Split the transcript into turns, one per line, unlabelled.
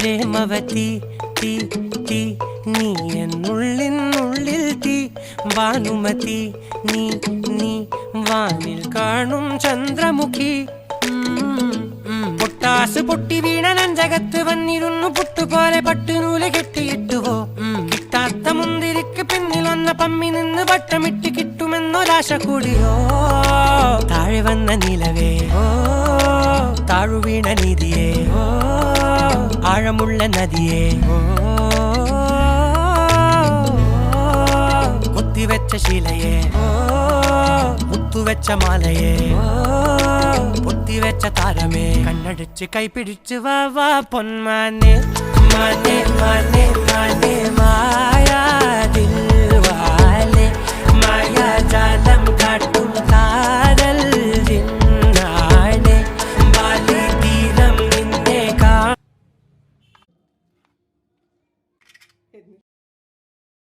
പ്രേമവതി തീ തീ നീ എന്നുള്ളിനുള്ളിൽ തീ ഭാനുമതി നീ നീ വാനിൽ കാണും ചന്ദ്രമുഖി പൊട്ടാസ് പൊട്ടി വീണ നഞ്ചകത്ത് വന്നിരുന്നു പുട്ടുപോലെ പട്ടുനൂല് കെട്ടിയിട്ടുവോ കിട്ടാത്ത മുന്തിരിക്ക് പിന്നിൽ വന്ന പമ്മി നിന്ന് വട്ടമിട്ട് കിട്ടുമെന്നൊരാശ കൂടിയോ താഴെ വന്ന നിലവേ താഴു വീണ നിധിയേ ആഴമുള്ള നദിയേ കൊത്തിവെച്ച ശിലയേ മുത്തുവെച്ച മാലയേ പൊത്തിവെച്ച താരമേ കണ്ണടിച്ച് കൈപിടിച്ച് വാ വാ പൊന്മാനെ മാനെ മാനെ മാനെ മായാതിൽ വാലെ മായാജാലം കാട്ടും കാതൽ ജിന്നാനെ ബാലി തീരം നിന്നെ കാ